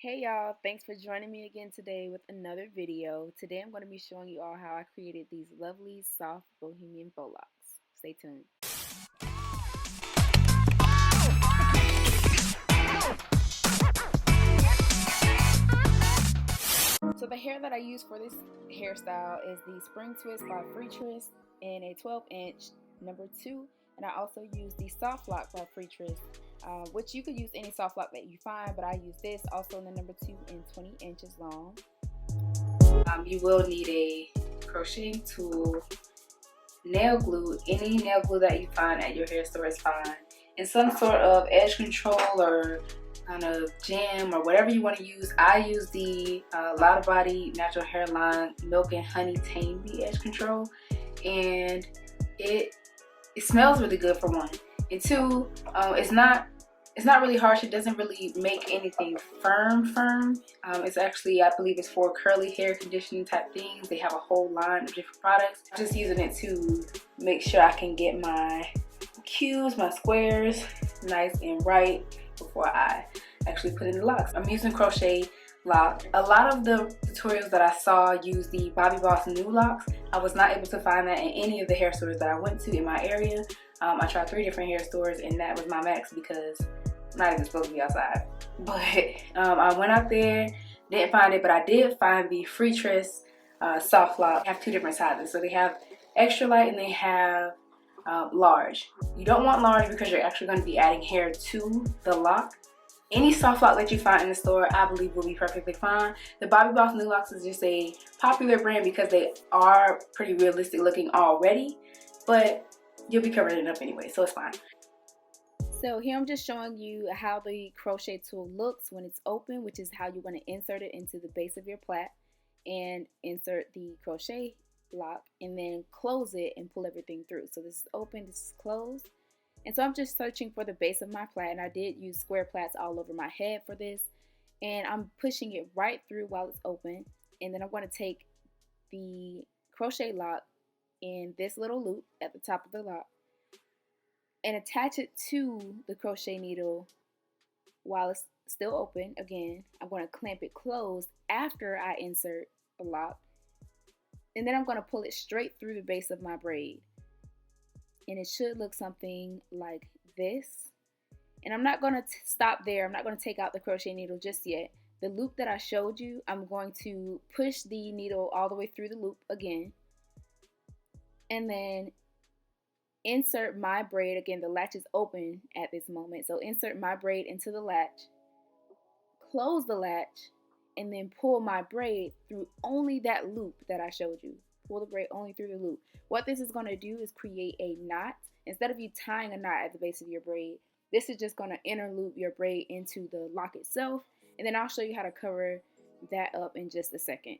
Hey y'all, thanks for joining me again today with another video. Today I'm going to be showing you all how I created these lovely soft bohemian faux locks. Stay tuned. So the hair that I use for this hairstyle is the Spring Twist by Freetress in a 12-inch number 2, and I also use the Soft Lock by Freetress, which you could use any soft lock that you find, but I use this also in the number 2 and 20 inches long. You will need a crocheting tool, nail glue. Any nail glue that you find at your hair store is fine, and some sort of edge control or kind of jam or whatever you want to use. I use the Locs Body Natural Hairline Milk and Honey Tame the edge control, and it smells really good for one, and two, it's not really harsh. It doesn't really make anything firm. It's actually, I believe it's for curly hair conditioning type things. They have a whole line of different products. I'm just using it to make sure I can get my cues, my squares nice and right before I actually put in the locks. I'm using crochet lock. A lot of the tutorials that I saw use the Bobbi Boss new locks. I was not able to find that in any of the hair stores that I went to in my area. I tried 3 different hair stores and that was my max because I'm not even supposed to be outside. But I went out there, didn't find it, but I did find the Freetress soft lock. They have 2 different sizes. So they have extra light and they have large. You don't want large because you're actually going to be adding hair to the lock. Any soft lock that you find in the store, I believe, will be perfectly fine. The Bobbi Boss New Locks is just a popular brand because they are pretty realistic looking already, but you'll be covering it up anyway, so it's fine. So here I'm just showing you how the crochet tool looks when it's open, which is how you want to insert it into the base of your plait and insert the crochet lock and then close it and pull everything through. So this is open, this is closed. And so I'm just searching for the base of my plait, and I did use square plaits all over my head for this. And I'm pushing it right through while it's open. And then I'm going to take the crochet lock in this little loop at the top of the lock and attach it to the crochet needle while it's still open. Again, I'm going to clamp it closed after I insert the lock. And then I'm going to pull it straight through the base of my braid. And it should look something like this. And I'm not going to stop there. I'm not going to take out the crochet needle just yet. The loop that I showed you, I'm going to push the needle all the way through the loop again. And then insert my braid. Again, the latch is open at this moment. So insert my braid into the latch. Close the latch. And then pull my braid through only that loop that I showed you. Pull the braid only through the loop. What this is going to do is create a knot. Instead of you tying a knot at the base of your braid, this is just going to interloop your braid into the lock itself. And then I'll show you how to cover that up in just a second.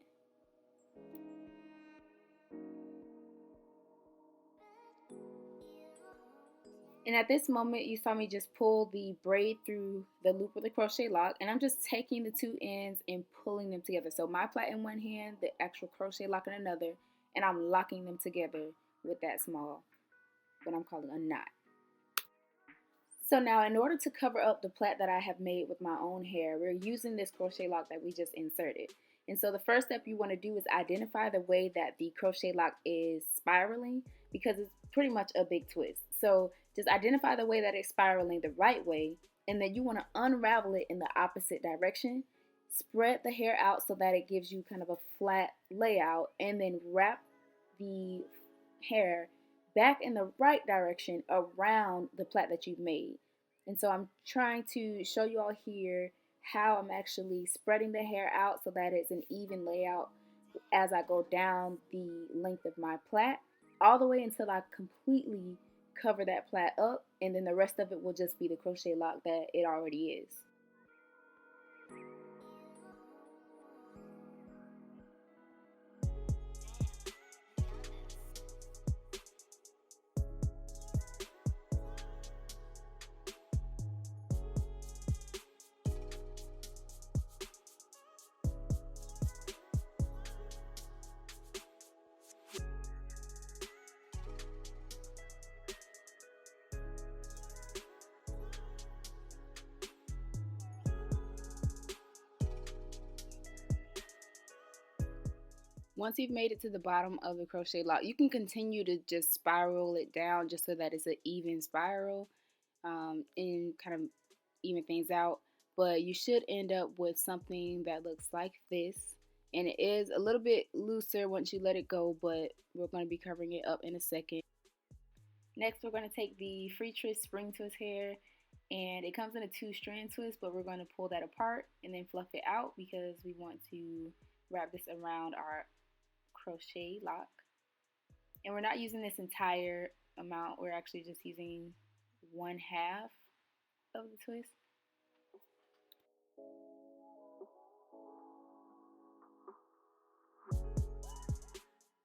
And at this moment, you saw me just pull the braid through the loop of the crochet lock, and I'm just taking the 2 ends and pulling them together. So my plait in one hand, the actual crochet lock in another, and I'm locking them together with that small, what I'm calling a knot. So now in order to cover up the plait that I have made with my own hair, we're using this crochet lock that we just inserted. And so the first step you want to do is identify the way that the crochet lock is spiraling, because it's pretty much a big twist. So just identify the way that it's spiraling the right way, and then you want to unravel it in the opposite direction. Spread the hair out so that it gives you kind of a flat layout, and then wrap the hair back in the right direction around the plait that you've made. And so I'm trying to show you all here how I'm actually spreading the hair out so that it's an even layout as I go down the length of my plait, all the way until I completely cover that plait up, and then the rest of it will just be the crochet lock that it already is. Once you've made it to the bottom of the crochet lock, you can continue to just spiral it down just so that it's an even spiral, and kind of even things out. But you should end up with something that looks like this. And it is a little bit looser once you let it go, but we're going to be covering it up in a second. Next, we're going to take the free twist spring twist hair, and it comes in a 2-strand twist, but we're going to pull that apart and then fluff it out because we want to wrap this around our crochet lock. And we're not using this entire amount, we're actually just using 1/2 of the twist.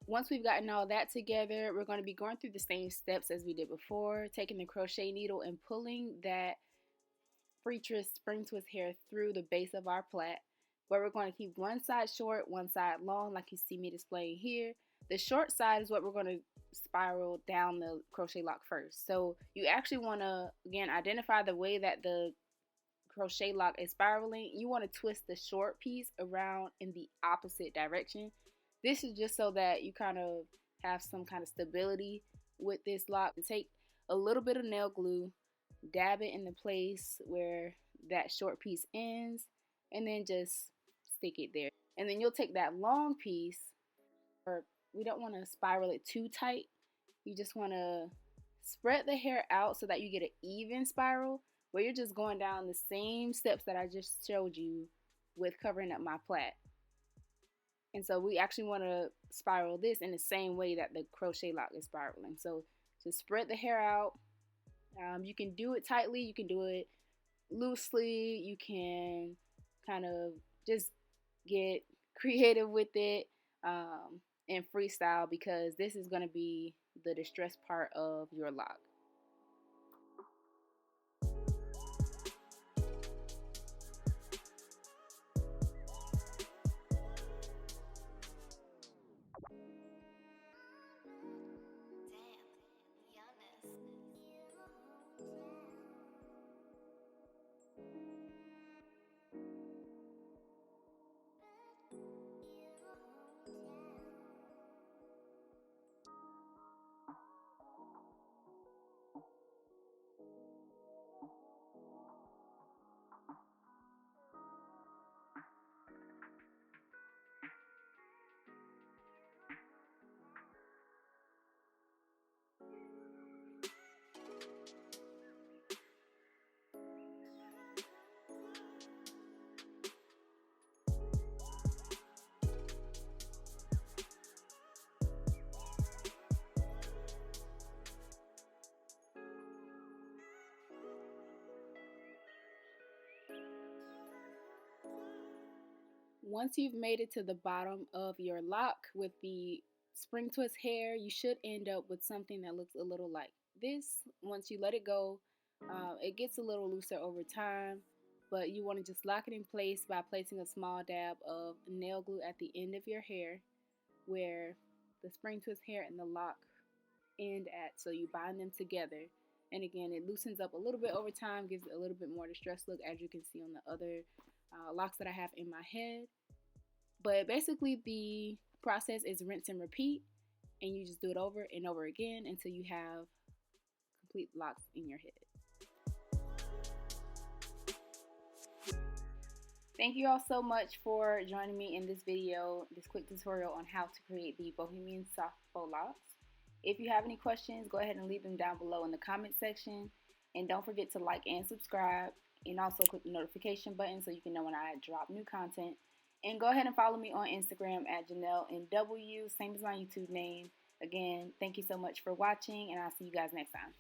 Once we've gotten all that together, we're going to be going through the same steps as we did before, taking the crochet needle and pulling that free twist spring twist hair through the base of our plait, where we're going to keep one side short, one side long, like you see me displaying here. The short side is what we're going to spiral down the crochet lock first. So you actually want to, again, identify the way that the crochet lock is spiraling. You want to twist the short piece around in the opposite direction. This is just so that you kind of have some kind of stability with this lock. Take a little bit of nail glue, dab it in the place where that short piece ends, and then just stick it there. And then you'll take that long piece, or we don't want to spiral it too tight. You just want to spread the hair out so that you get an even spiral where you're just going down the same steps that I just showed you with covering up my plait. And so we actually want to spiral this in the same way that the crochet lock is spiraling. So just spread the hair out. You can do it tightly, you can do it loosely, you can kind of just get creative with it, and freestyle, because this is going to be the distress part of your lock. Once you've made it to the bottom of your lock with the spring twist hair, you should end up with something that looks a little like this. Once you let it go, it gets a little looser over time, but you want to just lock it in place by placing a small dab of nail glue at the end of your hair where the spring twist hair and the lock end at, so you bind them together. And again, it loosens up a little bit over time, gives it a little bit more distressed look, as you can see on the other locks that I have in my head. But basically the process is rinse and repeat, and you just do it over and over again until you have complete locks in your head. Thank you all so much for joining me in this video, this quick tutorial on how to create the Bohemian soft faux locks. If you have any questions, go ahead and leave them down below in the comment section. And don't forget to like and subscribe, and also click the notification button so you can know when I drop new content. And go ahead and follow me on Instagram at JanelleNW, same as my YouTube name. Again, thank you so much for watching, and I'll see you guys next time.